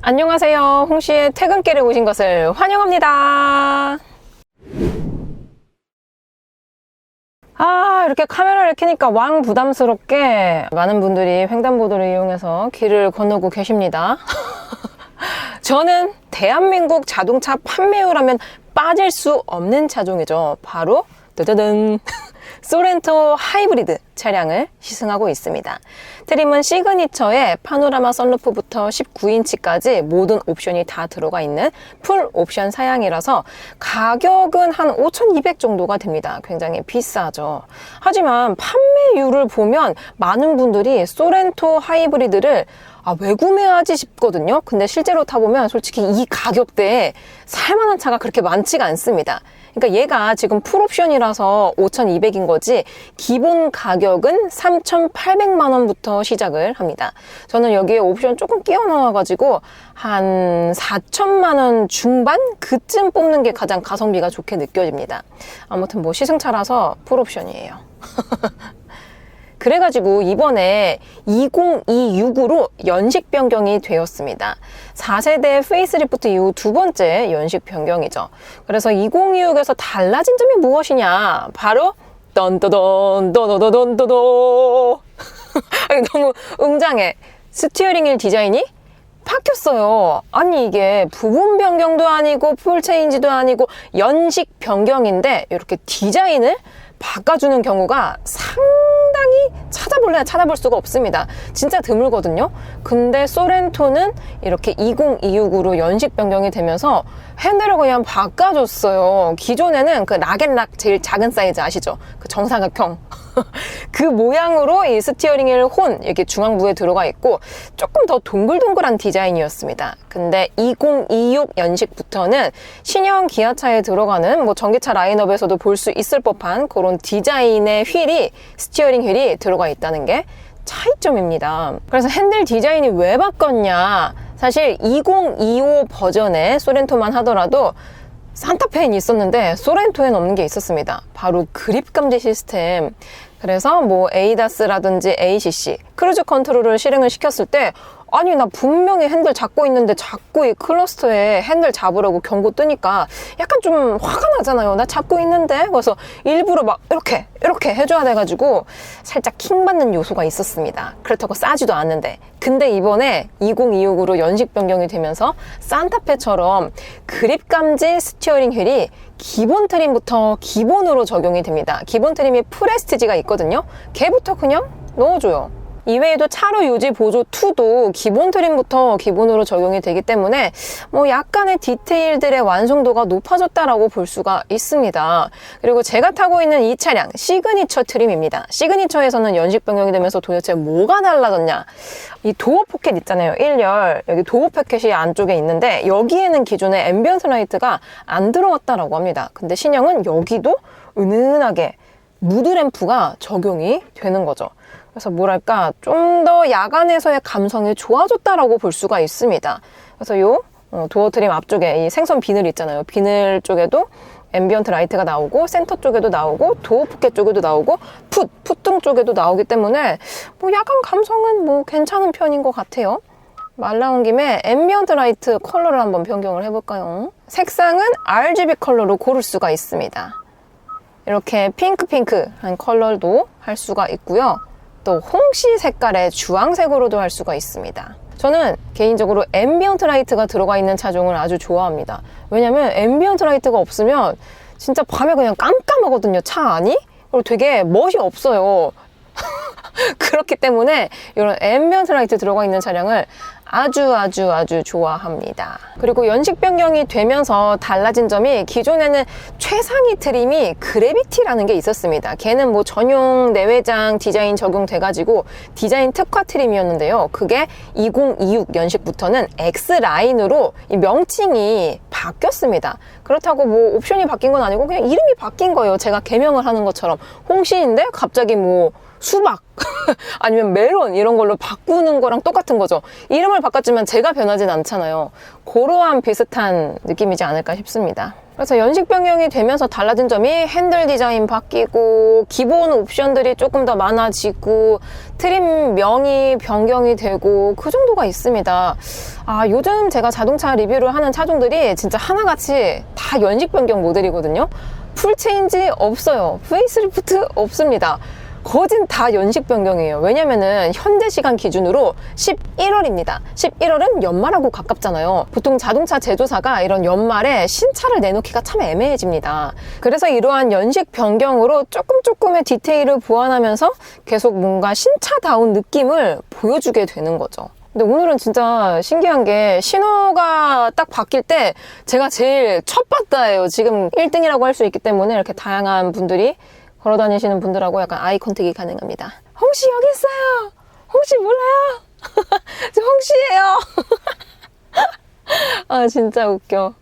안녕하세요. 홍씨의 퇴근길에 오신 것을 환영합니다. 이렇게 카메라를 켜니까 왕 부담스럽게 많은 분들이 횡단보도를 이용해서 길을 건너고 계십니다. 저는 대한민국 자동차 판매율하면 빠질 수 없는 차종이죠. 바로 짜자잔 소렌토 하이브리드 차량을 시승하고 있습니다. 트림은 시그니처에 파노라마 선루프부터 19인치까지 모든 옵션이 다 들어가 있는 풀 옵션 사양이라서 가격은 한 5,200 정도가 됩니다. 굉장히 비싸죠. 하지만 판매율을 보면 많은 분들이 소렌토 하이브리드를 왜 구매하지 싶거든요. 근데 실제로 타보면 솔직히 이 가격대에 살만한 차가 그렇게 많지가 않습니다. 그러니까 얘가 지금 풀옵션이라서 5,200인 거지 기본 가격은 3,800만 원부터 시작을 합니다. 저는 여기에 옵션 조금 끼워 넣어가지고 한 4천만 원 중반? 그쯤 뽑는 게 가장 가성비가 좋게 느껴집니다. 아무튼 뭐 시승차라서 풀옵션이에요. 그래가지고 이번에 2026으로 연식 변경이 되었습니다. 4세대 페이스리프트 이후 두 번째 연식 변경이죠. 그래서 2026에서 달라진 점이 무엇이냐? 바로 던더던 도도도도도도 너무 웅장해. 스티어링 휠 디자인이 바뀌었어요. 아니 이게 부분 변경도 아니고 풀 체인지도 아니고 연식 변경인데 이렇게 디자인을 바꿔주는 경우가 상당히 찾아볼래야 찾아볼 수가 없습니다. 진짜 드물거든요. 근데 소렌토는 이렇게 2026으로 연식 변경이 되면서 핸들을 그냥 바꿔줬어요. 기존에는 그 락앤락 제일 작은 사이즈 아시죠? 그 정사각형 그 모양으로 이 스티어링 휠 혼 이렇게 중앙부에 들어가 있고 조금 더 동글동글한 디자인이었습니다. 근데 2026 연식부터는 신형 기아차에 들어가는 뭐 전기차 라인업에서도 볼 수 있을 법한 그런 디자인의 휠이 스티어링 휠이 들어가 있다는 게 차이점입니다. 그래서 핸들 디자인이 왜 바꿨냐? 사실 2025 버전의 소렌토만 하더라도 산타페엔 있었는데 소렌토엔 없는 게 있었습니다. 바로 그립 감지 시스템. 그래서 뭐 ADAS라든지 ACC, 크루즈 컨트롤을 실행을 시켰을 때 아니 나 분명히 핸들 잡고 있는데 자꾸 이 클러스터에 핸들 잡으라고 경고 뜨니까 약간 좀 화가 나잖아요. 나 잡고 있는데. 그래서 일부러 막 이렇게 해줘야 돼가지고 살짝 킹받는 요소가 있었습니다. 그렇다고 싸지도 않는데. 근데 이번에 2026으로 연식 변경이 되면서 산타페처럼 그립 감지 스티어링 휠이 기본 트림부터 기본으로 적용이 됩니다. 기본 트림이 프레스티지가 있거든요. 걔부터 그냥 넣어줘요. 이외에도 차로 유지 보조 2도 기본 트림부터 기본으로 적용이 되기 때문에 뭐 약간의 디테일들의 완성도가 높아졌다라고 볼 수가 있습니다. 그리고 제가 타고 있는 이 차량 시그니처 트림입니다. 시그니처에서는 연식 변경이 되면서 도대체 뭐가 달라졌냐? 이 도어 포켓 있잖아요. 1열 여기 도어 포켓이 안쪽에 있는데 여기에는 기존에 앰비언트 라이트가 안 들어왔다라고 합니다. 근데 신형은 여기도 은은하게 무드 램프가 적용이 되는 거죠. 그래서 뭐랄까 좀 더 야간에서의 감성이 좋아졌다라고 볼 수가 있습니다. 그래서 요 도어 트림 앞쪽에 이 생선 비늘 있잖아요. 비늘 쪽에도 앰비언트 라이트가 나오고 센터 쪽에도 나오고 도어 포켓 쪽에도 나오고 풋등 쪽에도 나오기 때문에 뭐 야간 감성은 뭐 괜찮은 편인 것 같아요. 말 나온 김에 앰비언트 라이트 컬러를 한번 변경을 해볼까요? 색상은 RGB 컬러로 고를 수가 있습니다. 이렇게 핑크한 컬러도 할 수가 있고요. 또 홍시 색깔의 주황색으로도 할 수가 있습니다. 저는 개인적으로 앰비언트 라이트가 들어가 있는 차종을 아주 좋아합니다. 왜냐면 앰비언트 라이트가 없으면 진짜 밤에 그냥 깜깜하거든요, 차 안이? 그리고 되게 멋이 없어요. 그렇기 때문에 이런 앰비언트 라이트 들어가 있는 차량을 아주 좋아합니다. 그리고 연식 변경이 되면서 달라진 점이 기존에는 최상위 트림이 그래비티라는 게 있었습니다. 걔는 뭐 전용 내외장 디자인 적용돼가지고 디자인 특화 트림이었는데요. 그게 2026 연식부터는 X라인으로 이 명칭이 바뀌었습니다. 그렇다고 뭐 옵션이 바뀐 건 아니고 그냥 이름이 바뀐 거예요. 제가 개명을 하는 것처럼 홍시인데 갑자기 뭐 수박 아니면 메론 이런 걸로 바꾸는 거랑 똑같은 거죠. 이름을 바꿨지만 제가 변하진 않잖아요. 그러한 비슷한 느낌이지 않을까 싶습니다. 그래서 연식 변경이 되면서 달라진 점이 핸들 디자인 바뀌고 기본 옵션들이 조금 더 많아지고 트림명이 변경이 되고 그 정도가 있습니다. 요즘 제가 자동차 리뷰를 하는 차종들이 진짜 하나같이 다 연식 변경 모델이거든요. 풀 체인지 없어요. 페이스리프트 없습니다. 거진 다 연식 변경이에요. 왜냐면은 현재 시간 기준으로 11월입니다. 11월은 연말하고 가깝잖아요. 보통 자동차 제조사가 이런 연말에 신차를 내놓기가 참 애매해집니다. 그래서 이러한 연식 변경으로 조금의 디테일을 보완하면서 계속 뭔가 신차다운 느낌을 보여주게 되는 거죠. 근데 오늘은 진짜 신기한 게 신호가 딱 바뀔 때 제가 제일 첫 봤다예요. 지금 1등이라고 할 수 있기 때문에 이렇게 다양한 분들이 걸어다니시는 분들하고 약간 아이 컨택이 가능합니다. 홍씨 여기 있어요. 홍씨 몰라요? 저 홍씨예요. 진짜 웃겨.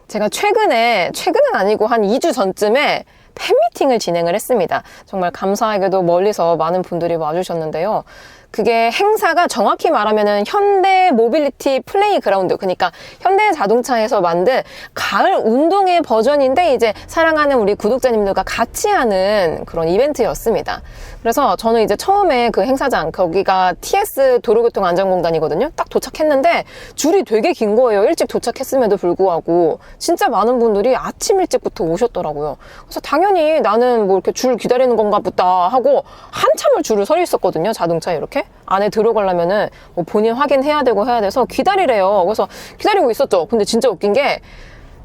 제가 최근은 아니고 한 2주 전쯤에 팬미팅을 진행을 했습니다. 정말 감사하게도 멀리서 많은 분들이 와주셨는데요. 그게 행사가 정확히 말하면은 현대 모빌리티 플레이그라운드, 그러니까 현대 자동차에서 만든 가을 운동회 버전인데 이제 사랑하는 우리 구독자님들과 같이 하는 그런 이벤트였습니다. 그래서 저는 이제 처음에 그 행사장, 거기가 TS 도로교통안전공단이거든요. 딱 도착했는데 줄이 되게 긴 거예요. 일찍 도착했음에도 불구하고 진짜 많은 분들이 아침 일찍부터 오셨더라고요. 그래서 당연히 나는 뭐 이렇게 줄 기다리는 건가 보다 하고 한참을 줄을 서 있었거든요. 자동차에 이렇게 안에 들어가려면은 뭐 본인 확인해야 되고 해야 돼서 기다리래요. 그래서 기다리고 있었죠. 근데 진짜 웃긴 게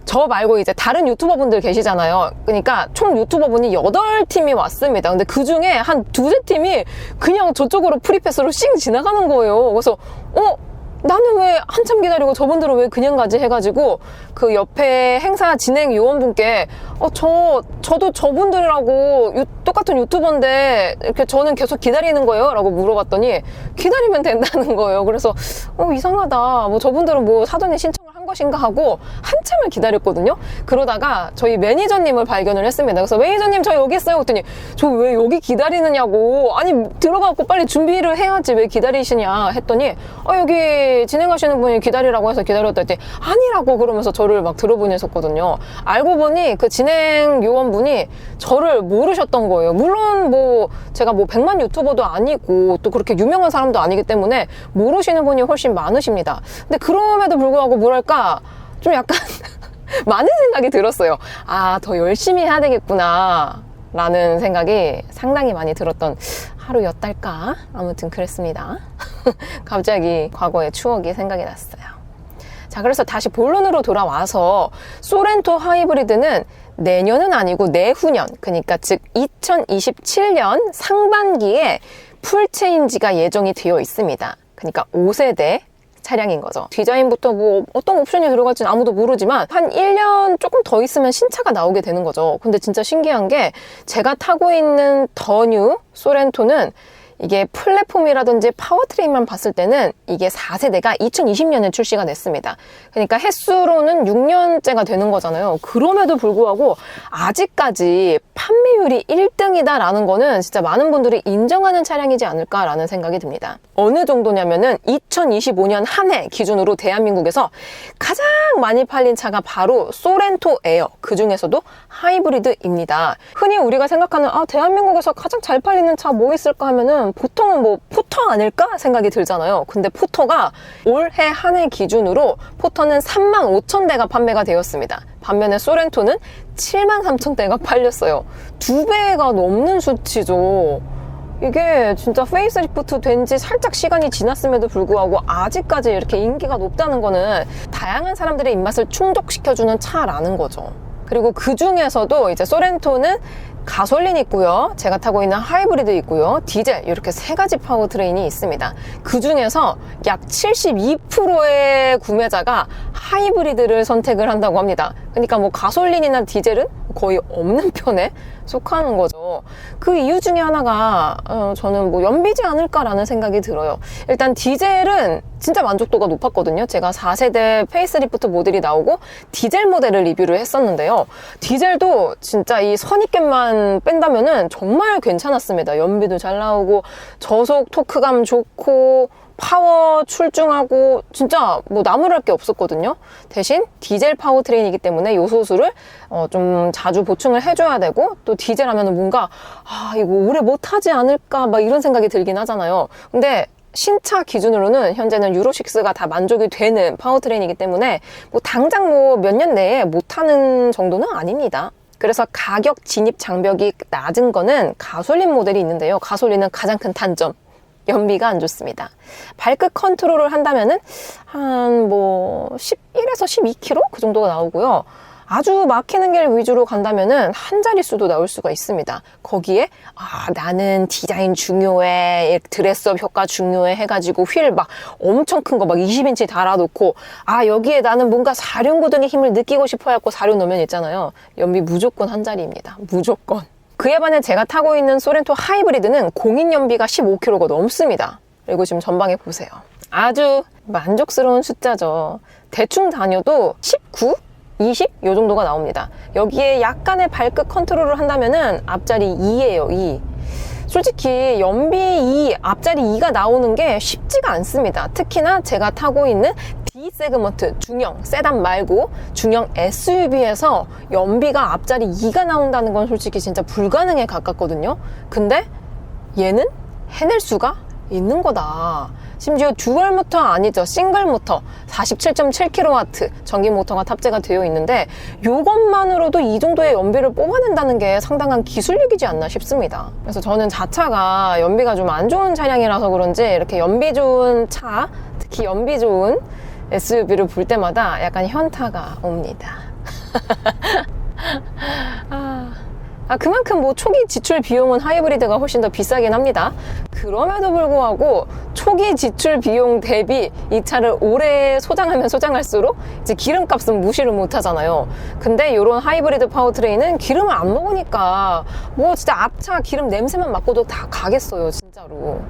저 말고 이제 다른 유튜버분들 계시잖아요. 그러니까 총 유튜버분이 8팀이 왔습니다. 근데 그 중에 한 2~3팀이 그냥 저쪽으로 프리패스로 씩 지나가는 거예요. 그래서 나는 왜 한참 기다리고 저분들은 왜 그냥 가지 해가지고 그 옆에 행사 진행 요원분께 저도 저분들이라고 똑같은 유튜버인데 이렇게 저는 계속 기다리는 거예요? 라고 물어봤더니 기다리면 된다는 거예요. 그래서 이상하다. 뭐 저분들은 뭐 사전에 신청을 한 것인가 하고 한참을 기다렸거든요. 그러다가 저희 매니저님을 발견을 했습니다. 그래서 매니저님 저 여기 있어요. 그랬더니 저 왜 여기 기다리느냐고. 아니 들어가고 빨리 준비를 해야지 왜 기다리시냐 했더니 여기 진행하시는 분이 기다리라고 해서 기다렸다 했더니 아니라고 그러면서 저를 막 들어보내셨거든요. 알고 보니 그 진행 요원분이 저를 모르셨던 거예요. 물론 뭐 제가 뭐 100만 유튜버도 아니고 또 그렇게 유명한 사람도 아니기 때문에 모르시는 분이 훨씬 많으십니다. 근데 그럼에도 불구하고 뭐랄까 좀 약간 많은 생각이 들었어요. 더 열심히 해야 되겠구나 라는 생각이 상당히 많이 들었던 하루였달까? 아무튼 그랬습니다. 갑자기 과거의 추억이 생각이 났어요. 자, 그래서 다시 본론으로 돌아와서 소렌토 하이브리드는 내년은 아니고 내후년, 그러니까 즉 2027년 상반기에 풀체인지가 예정이 되어 있습니다. 그러니까 5세대 차량인 거죠. 디자인부터 뭐 어떤 옵션이 들어갈지는 아무도 모르지만 한 1년 조금 더 있으면 신차가 나오게 되는 거죠. 근데 진짜 신기한 게 제가 타고 있는 더 뉴 소렌토는 이게 플랫폼이라든지 파워트레인만 봤을 때는 이게 4세대가 2020년에 출시가 됐습니다. 그러니까 횟수로는 6년째가 되는 거잖아요. 그럼에도 불구하고 아직까지 판매율이 1등이다라는 거는 진짜 많은 분들이 인정하는 차량이지 않을까라는 생각이 듭니다. 어느 정도냐면은 2025년 한 해 기준으로 대한민국에서 가장 많이 팔린 차가 바로 소렌토 에어, 그 중에서도 하이브리드입니다. 흔히 우리가 생각하는 대한민국에서 가장 잘 팔리는 차 뭐 있을까 하면은 보통은 뭐 포터 아닐까 생각이 들잖아요. 근데 포터가 올해 한 해 기준으로 포터는 35,000대가 판매가 되었습니다. 반면에 소렌토는 73,000대가 팔렸어요. 2배가 넘는 수치죠. 이게 진짜 페이스리프트 된 지 살짝 시간이 지났음에도 불구하고 아직까지 이렇게 인기가 높다는 거는 다양한 사람들의 입맛을 충족시켜주는 차라는 거죠. 그리고 그 중에서도 이제 소렌토는 가솔린 있고요. 제가 타고 있는 하이브리드 있고요. 디젤 이렇게 3가지 파워트레인이 있습니다. 그 중에서 약 72%의 구매자가 하이브리드를 선택을 한다고 합니다. 그러니까 뭐 가솔린이나 디젤은 거의 없는 편에 속하는 거죠. 그 이유 중에 하나가 저는 뭐 연비지 않을까라는 생각이 들어요. 일단 디젤은 진짜 만족도가 높았거든요. 제가 4세대 페이스리프트 모델이 나오고 디젤 모델을 리뷰를 했었는데요. 디젤도 진짜 이 선입견만 뺀다면은 정말 괜찮았습니다. 연비도 잘 나오고 저속 토크감 좋고 파워 출중하고 진짜 뭐 나무랄 게 없었거든요. 대신 디젤 파워트레인이기 때문에 요소수를 좀 자주 보충을 해줘야 되고, 또 디젤 하면은 뭔가 이거 오래 못하지 않을까 막 이런 생각이 들긴 하잖아요. 근데 신차 기준으로는 현재는 유로6가 다 만족이 되는 파워트레인이기 때문에 뭐 당장 뭐 몇 년 내에 못하는 정도는 아닙니다. 그래서 가격 진입 장벽이 낮은 거는 가솔린 모델이 있는데요. 가솔린은 가장 큰 단점, 연비가 안 좋습니다. 발끝 컨트롤을 한다면은 한 뭐 11에서 12km 그 정도가 나오고요. 아주 막히는 길 위주로 간다면은 한 자릿수도 나올 수가 있습니다. 거기에 나는 디자인 중요해, 드레스업 효과 중요해 해가지고 휠 막 엄청 큰 거 막 20인치 달아놓고 여기에 나는 뭔가 사륜구동의 힘을 느끼고 싶어 해갖고 사륜 넣으면 있잖아요. 연비 무조건 한 자리입니다. 무조건. 그에 반해 제가 타고 있는 소렌토 하이브리드는 공인 연비가 15km가 넘습니다. 그리고 지금 전방에 보세요. 아주 만족스러운 숫자죠. 대충 다녀도 19? 20? 요 정도가 나옵니다. 여기에 약간의 발끝 컨트롤을 한다면은 앞자리 2예요, 2. 솔직히 연비 2, 앞자리 2가 나오는 게 쉽지가 않습니다. 특히나 제가 타고 있는 D 세그먼트, 중형, 세단 말고 중형 SUV에서 연비가 앞자리 2가 나온다는 건 솔직히 진짜 불가능에 가깝거든요. 근데 얘는 해낼 수가 있는 거다. 심지어 듀얼 모터 아니죠. 싱글 모터 47.7kW 전기 모터가 탑재가 되어 있는데 이것만으로도 이 정도의 연비를 뽑아낸다는 게 상당한 기술력이지 않나 싶습니다. 그래서 저는 자차가 연비가 좀 안 좋은 차량이라서 그런지 이렇게 연비 좋은 차, 특히 연비 좋은 SUV를 볼 때마다 약간 현타가 옵니다. 그만큼 뭐 초기 지출 비용은 하이브리드가 훨씬 더 비싸긴 합니다. 그럼에도 불구하고 초기 지출 비용 대비 이 차를 오래 소장하면 소장할수록 이제 기름값은 무시를 못 하잖아요. 근데 이런 하이브리드 파워트레인은 기름을 안 먹으니까 뭐 진짜 앞차 기름 냄새만 맡고도 다 가겠어요, 진짜로.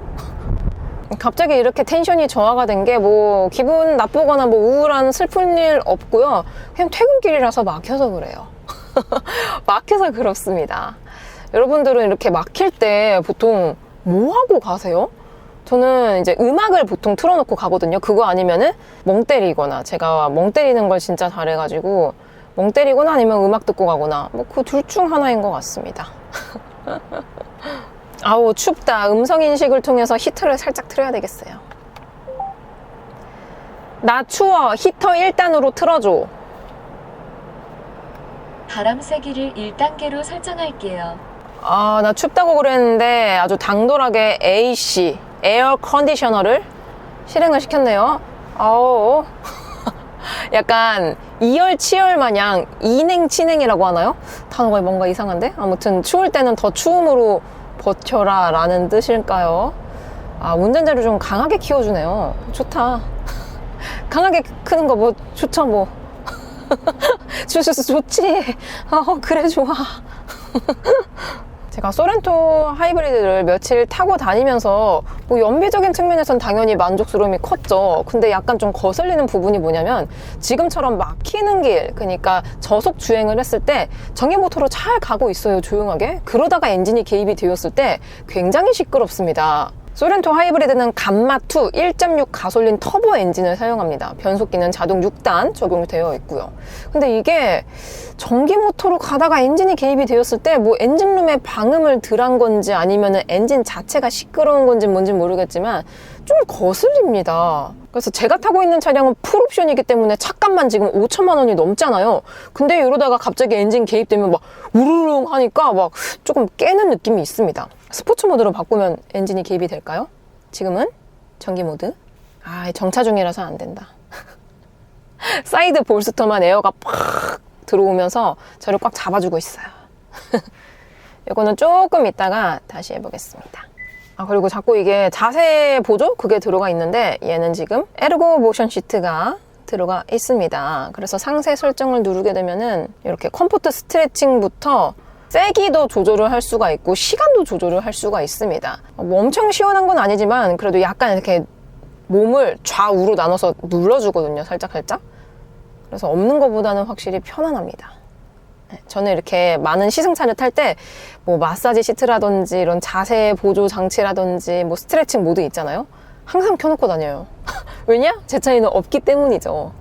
갑자기 이렇게 텐션이 저하가 된 게 뭐 기분 나쁘거나 뭐 우울한 슬픈 일 없고요. 그냥 퇴근길이라서 막혀서 그래요. 막혀서 그렇습니다. 여러분들은 이렇게 막힐 때 보통 뭐 하고 가세요? 저는 이제 음악을 보통 틀어놓고 가거든요. 그거 아니면은 멍 때리거나, 제가 멍 때리는 걸 진짜 잘해가지고 멍 때리거나 아니면 음악 듣고 가거나 뭐 그 둘 중 하나인 것 같습니다. 아우 춥다. 음성인식을 통해서 히터를 살짝 틀어야 되겠어요. 나 추워. 히터 1단으로 틀어줘. 바람 세기를 1단계로 설정할게요. 나 춥다고 그랬는데 아주 당돌하게 AC, 에어 컨디셔너를 실행을 시켰네요. 아우. 약간 이열치열 마냥 이냉치냉이라고 하나요? 단어가 뭔가 이상한데? 아무튼 추울 때는 더 추움으로 버텨라 라는 뜻일까요? 운전자를 좀 강하게 키워주네요. 좋다. 강하게 크는 거 뭐 좋죠 뭐. 좋지. 그래 좋아. 제가 소렌토 하이브리드를 며칠 타고 다니면서 뭐 연비적인 측면에선 당연히 만족스러움이 컸죠. 근데 약간 좀 거슬리는 부분이 뭐냐면 지금처럼 막히는 길, 그러니까 저속 주행을 했을 때 전기 모터로 잘 가고 있어요, 조용하게. 그러다가 엔진이 개입이 되었을 때 굉장히 시끄럽습니다. 소렌토 하이브리드는 감마2 1.6 가솔린 터보 엔진을 사용합니다. 변속기는 자동 6단 적용되어 있고요. 근데 이게 전기 모터로 가다가 엔진이 개입이 되었을 때 뭐 엔진룸에 방음을 덜한 건지 아니면 엔진 자체가 시끄러운 건지 뭔지 모르겠지만 좀 거슬립니다. 그래서 제가 타고 있는 차량은 풀옵션이기 때문에 차값만 지금 5천만 원이 넘잖아요. 근데 이러다가 갑자기 엔진 개입되면 막 우르릉 하니까 막 조금 깨는 느낌이 있습니다. 스포츠 모드로 바꾸면 엔진이 개입이 될까요? 지금은 전기 모드. 정차 중이라서 안 된다. 사이드 볼스터만 에어가 팍 들어오면서 저를 꽉 잡아주고 있어요. 이거는 조금 있다가 다시 해보겠습니다. 그리고 자꾸 이게 자세 보조? 그게 들어가 있는데 얘는 지금 에르고 모션 시트가 들어가 있습니다. 그래서 상세 설정을 누르게 되면은 이렇게 컴포트 스트레칭부터 세기도 조절을 할 수가 있고 시간도 조절을 할 수가 있습니다. 뭐 엄청 시원한 건 아니지만 그래도 약간 이렇게 몸을 좌우로 나눠서 눌러주거든요, 살짝. 그래서 없는 것보다는 확실히 편안합니다. 저는 이렇게 많은 시승차를 탈 때 뭐 마사지 시트라든지 이런 자세 보조 장치라든지 뭐 스트레칭 모드 있잖아요. 항상 켜놓고 다녀요. 왜냐? 제 차에는 없기 때문이죠.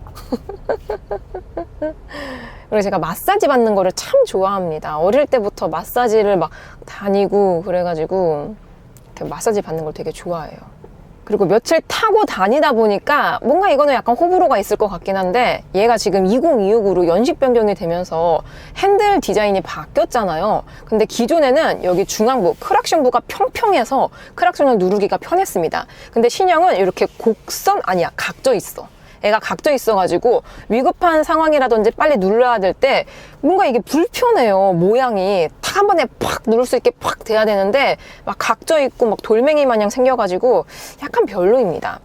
그리고 제가 마사지 받는 거를 참 좋아합니다. 어릴 때부터 마사지를 막 다니고 그래가지고 마사지 받는 걸 되게 좋아해요. 그리고 며칠 타고 다니다 보니까 뭔가 이거는 약간 호불호가 있을 것 같긴 한데, 얘가 지금 2026으로 연식 변경이 되면서 핸들 디자인이 바뀌었잖아요. 근데 기존에는 여기 중앙부, 크락션부가 평평해서 크락션을 누르기가 편했습니다. 근데 신형은 이렇게 곡선, 아니야, 각져 있어. 애가 각져 있어가지고 위급한 상황이라든지 빨리 눌러야 될 때 뭔가 이게 불편해요. 모양이 딱 한 번에 팍 누를 수 있게 팍 돼야 되는데 막 각져 있고 막 돌멩이 마냥 생겨가지고 약간 별로입니다.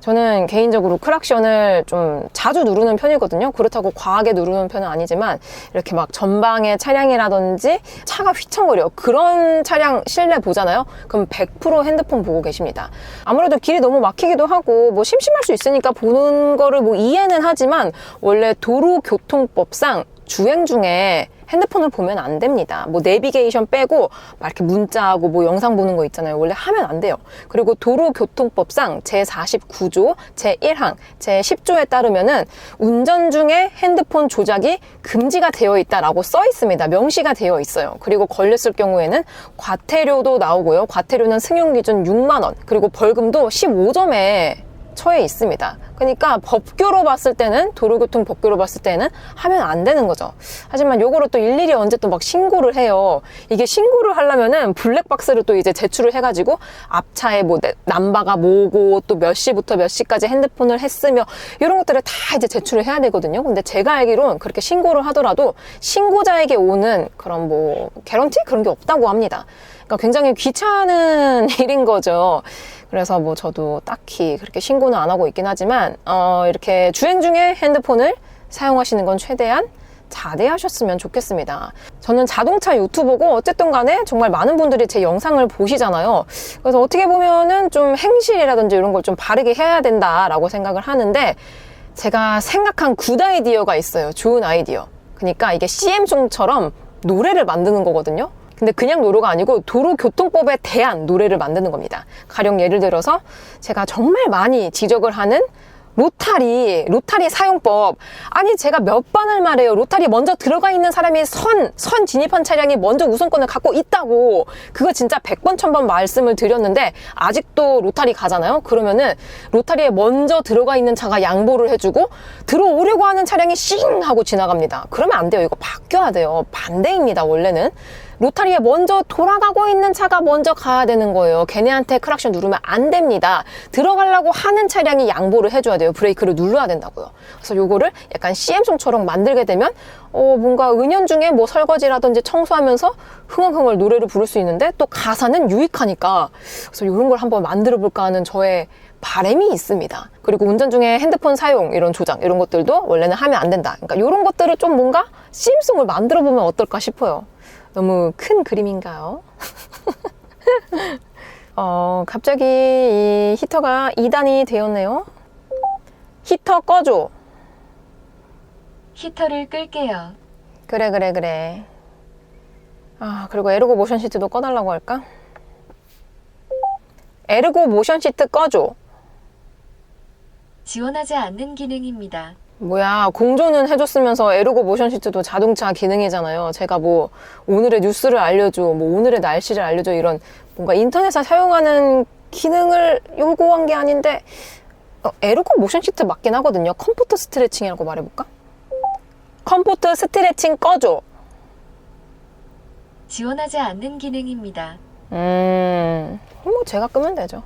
저는 개인적으로 크락션을 좀 자주 누르는 편이거든요. 그렇다고 과하게 누르는 편은 아니지만 이렇게 막 전방의 차량이라든지 차가 휘청거려, 그런 차량 실내 보잖아요. 그럼 100% 핸드폰 보고 계십니다. 아무래도 길이 너무 막히기도 하고 뭐 심심할 수 있으니까 보는 거를 뭐 이해는 하지만, 원래 도로교통법상 주행 중에 핸드폰을 보면 안 됩니다. 뭐 내비게이션 빼고 막 이렇게 문자하고 뭐 영상 보는 거 있잖아요. 원래 하면 안 돼요. 그리고 도로교통법상 제49조, 제1항, 제10조에 따르면은 운전 중에 핸드폰 조작이 금지가 되어 있다라고 써 있습니다. 명시가 되어 있어요. 그리고 걸렸을 경우에는 과태료도 나오고요. 과태료는 승용 기준 6만 원, 그리고 벌금도 15점에 처해 있습니다. 그러니까 법규로 봤을 때는, 도로교통 법규로 봤을 때는 하면 안 되는 거죠. 하지만 요거를 또 일일이 언제 또 막 신고를 해요. 이게 신고를 하려면은 블랙박스를 또 이제 제출을 해가지고 앞차에 뭐 남바가 뭐고 또 몇 시부터 몇 시까지 핸드폰을 했으며 이런 것들을 다 이제 제출을 해야 되거든요. 근데 제가 알기론 그렇게 신고를 하더라도 신고자에게 오는 그런 뭐 개런티? 그런 게 없다고 합니다. 그러니까 굉장히 귀찮은 일인 거죠. 그래서 뭐 저도 딱히 그렇게 신고는 안 하고 있긴 하지만 이렇게 주행 중에 핸드폰을 사용하시는 건 최대한 자제하셨으면 좋겠습니다. 저는 자동차 유튜버고 어쨌든 간에 정말 많은 분들이 제 영상을 보시잖아요. 그래서 어떻게 보면은 좀 행실이라든지 이런 걸 좀 바르게 해야 된다라고 생각을 하는데, 제가 생각한 굿 아이디어가 있어요. 좋은 아이디어. 그러니까 이게 CM송처럼 노래를 만드는 거거든요. 근데 그냥 노래가 아니고 도로교통법에 대한 노래를 만드는 겁니다. 가령 예를 들어서 제가 정말 많이 지적을 하는 로타리 사용법. 아니 제가 몇 번을 말해요. 로타리 먼저 들어가 있는 사람이 선 진입한 차량이 먼저 우선권을 갖고 있다고. 그거 진짜 100번 1000번 말씀을 드렸는데 아직도 로타리 가잖아요. 그러면은 로타리에 먼저 들어가 있는 차가 양보를 해주고 들어오려고 하는 차량이 싱 하고 지나갑니다. 그러면 안 돼요. 이거 바뀌어야 돼요. 반대입니다. 원래는 로타리에 먼저 돌아가고 있는 차가 먼저 가야 되는 거예요. 걔네한테 크락션 누르면 안 됩니다. 들어가려고 하는 차량이 양보를 해줘야 돼요. 브레이크를 눌러야 된다고요. 그래서 요거를 약간 CM송처럼 만들게 되면 뭔가 은연중에 뭐 설거지라든지 청소하면서 흥얼흥얼 노래를 부를 수 있는데 또 가사는 유익하니까, 그래서 이런 걸 한번 만들어 볼까 하는 저의 바람이 있습니다. 그리고 운전 중에 핸드폰 사용, 이런 조작, 이런 것들도 원래는 하면 안 된다. 그러니까 이런 것들을 좀 뭔가 CM송을 만들어 보면 어떨까 싶어요. 너무 큰 그림인가요? 갑자기 이 히터가 2단이 되었네요. 히터 꺼줘. 히터를 끌게요. 그래. 그리고 에르고 모션 시트도 꺼달라고 할까? 에르고 모션 시트 꺼줘. 지원하지 않는 기능입니다. 뭐야, 공조는 해줬으면서 에르고 모션 시트도 자동차 기능이잖아요. 제가 뭐 오늘의 뉴스를 알려줘, 뭐 오늘의 날씨를 알려줘, 이런 뭔가 인터넷에 사용하는 기능을 요구한 게 아닌데, 에르고 모션 시트 맞긴 하거든요. 컴포트 스트레칭이라고 말해볼까? 컴포트 스트레칭 꺼줘. 지원하지 않는 기능입니다. 뭐 제가 끄면 되죠.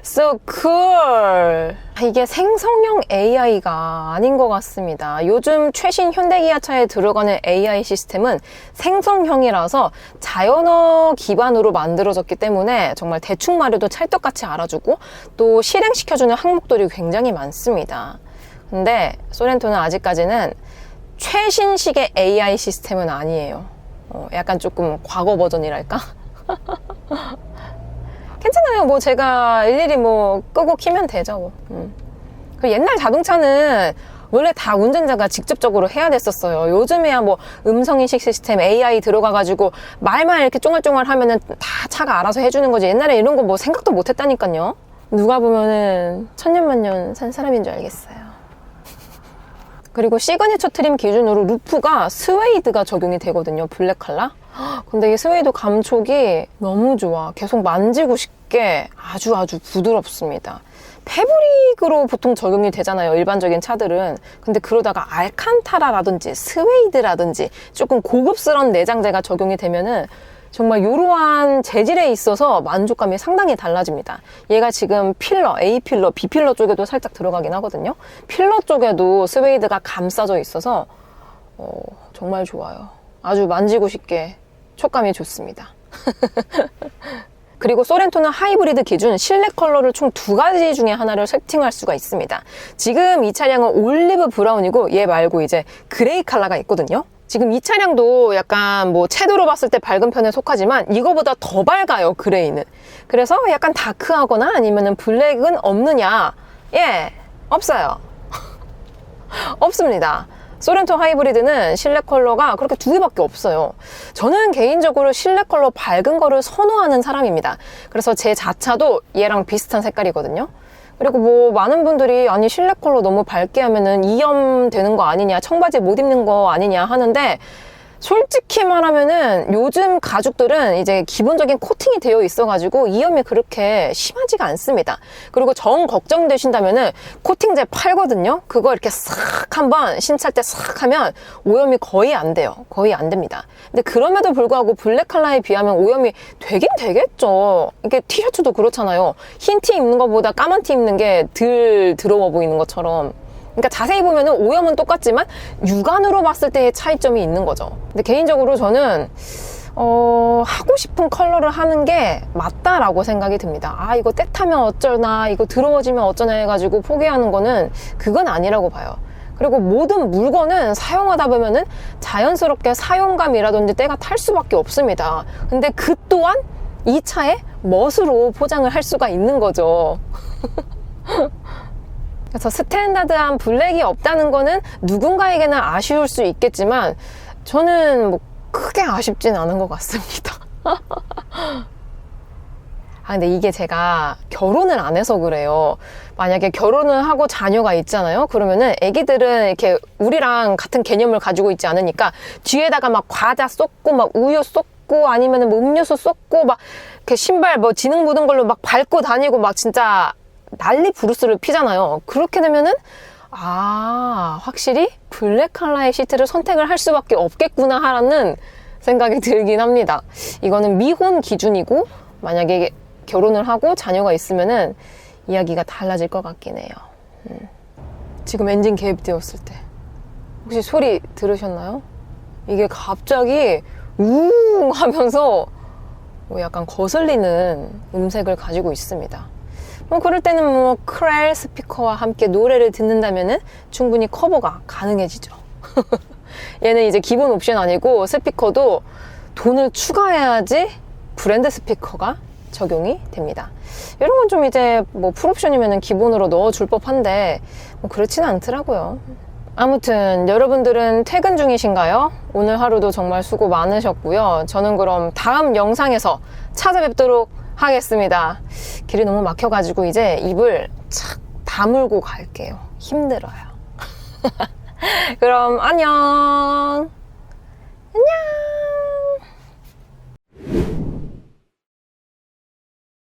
So cool. 이게 생성형 AI가 아닌 것 같습니다. 요즘 최신 현대기아차에 들어가는 AI 시스템은 생성형이라서 자연어 기반으로 만들어졌기 때문에 정말 대충 말해도 찰떡같이 알아주고 또 실행시켜주는 항목들이 굉장히 많습니다. 근데 소렌토는 아직까지는 최신식의 AI 시스템은 아니에요. 약간 조금 과거 버전이랄까? 괜찮아요. 뭐 제가 일일이 뭐 끄고 키면 되죠. 뭐. 그 옛날 자동차는 원래 다 운전자가 직접적으로 해야 됐었어요. 요즘에야 뭐 음성인식 시스템 AI 들어가가지고 말만 이렇게 쫑알쫑알 하면은 다 차가 알아서 해주는 거지. 옛날에 이런 거 뭐 생각도 못 했다니까요. 누가 보면은 천년만년 산 사람인 줄 알겠어요. 그리고 시그니처 트림 기준으로 루프가 스웨이드가 적용이 되거든요. 블랙 컬러. 근데 이 스웨이드 감촉이 너무 좋아. 계속 만지고 싶게 아주 부드럽습니다. 패브릭으로 보통 적용이 되잖아요. 일반적인 차들은. 근데 그러다가 알칸타라라든지 스웨이드라든지 조금 고급스러운 내장재가 적용이 되면은 정말 이러한 재질에 있어서 만족감이 상당히 달라집니다. 얘가 지금 필러, A 필러, B 필러 쪽에도 살짝 들어가긴 하거든요. 필러 쪽에도 스웨이드가 감싸져 있어서 정말 좋아요. 아주 만지고 싶게 촉감이 좋습니다. 그리고 소렌토는 하이브리드 기준 실내 컬러를 총 2가지 중에 하나를 세팅할 수가 있습니다. 지금 이 차량은 올리브 브라운이고 얘 말고 이제 그레이 컬러가 있거든요. 지금 이 차량도 약간 뭐 채도로 봤을 때 밝은 편에 속하지만 이거보다 더 밝아요, 그레이는. 그래서 약간 다크하거나 아니면은 블랙은 없느냐? 예, 없어요. 없습니다. 소렌토 하이브리드는 실내 컬러가 그렇게 2개밖에 없어요. 저는 개인적으로 실내 컬러 밝은 거를 선호하는 사람입니다. 그래서 제 자차도 얘랑 비슷한 색깔이거든요. 그리고 뭐 많은 분들이 아니 실내 컬러 너무 밝게 하면은 이염 되는 거 아니냐, 청바지 못 입는 거 아니냐 하는데 솔직히 말하면은 요즘 가죽들은 이제 기본적인 코팅이 되어 있어가지고 이염이 그렇게 심하지가 않습니다. 그리고 정 걱정되신다면은 코팅제 팔거든요. 그거 이렇게 싹 한번 신찰 때 싹 하면 오염이 거의 안 돼요. 거의 안 됩니다. 근데 그럼에도 불구하고 블랙 컬러에 비하면 오염이 되긴 되겠죠. 이게 티셔츠도 그렇잖아요. 흰 티 입는 것보다 까만 티 입는 게 덜 더러워 보이는 것처럼. 그러니까 자세히 보면은 오염은 똑같지만 육안으로 봤을 때의 차이점이 있는 거죠. 근데 개인적으로 저는 하고 싶은 컬러를 하는 게 맞다라고 생각이 듭니다. 아, 이거 때타면 어쩌나, 이거 더러워지면 어쩌나 해가지고 포기하는 거는 그건 아니라고 봐요. 그리고 모든 물건은 사용하다 보면은 자연스럽게 사용감이라든지 때가 탈 수밖에 없습니다. 근데 그 또한 이 차의 멋으로 포장을 할 수가 있는 거죠. 그래서 스탠다드한 블랙이 없다는 거는 누군가에게는 아쉬울 수 있겠지만 저는 뭐 크게 아쉽진 않은 것 같습니다. 근데 이게 제가 결혼을 안 해서 그래요. 만약에 결혼을 하고 자녀가 있잖아요. 그러면은 애기들은 이렇게 우리랑 같은 개념을 가지고 있지 않으니까 뒤에다가 막 과자 쏟고 막 우유 쏟고 아니면은 뭐 음료수 쏟고 막 이렇게 신발 뭐 지능 묻은 걸로 막 밟고 다니고 막 진짜 난리 부르스를 피잖아요. 그렇게 되면은 확실히 블랙 컬러의 시트를 선택을 할 수밖에 없겠구나 하는 생각이 들긴 합니다. 이거는 미혼 기준이고 만약에 결혼을 하고 자녀가 있으면은 이야기가 달라질 것 같긴 해요. 지금 엔진 개입되었을 때 혹시 소리 들으셨나요? 이게 갑자기 우웅 하면서 약간 거슬리는 음색을 가지고 있습니다. 그럴 때는 뭐 크렐 스피커와 함께 노래를 듣는다면은 충분히 커버가 가능해지죠. 얘는 이제 기본 옵션 아니고 스피커도 돈을 추가해야지 브랜드 스피커가 적용이 됩니다. 이런 건 좀 이제 뭐 풀옵션이면은 기본으로 넣어줄 법한데 뭐 그렇지는 않더라고요. 아무튼 여러분들은 퇴근 중이신가요? 오늘 하루도 정말 수고 많으셨고요. 저는 그럼 다음 영상에서 찾아뵙도록 하겠습니다. 길이 너무 막혀가지고 이제 입을 착 다물고 갈게요. 힘들어요. 그럼 안녕. 안녕.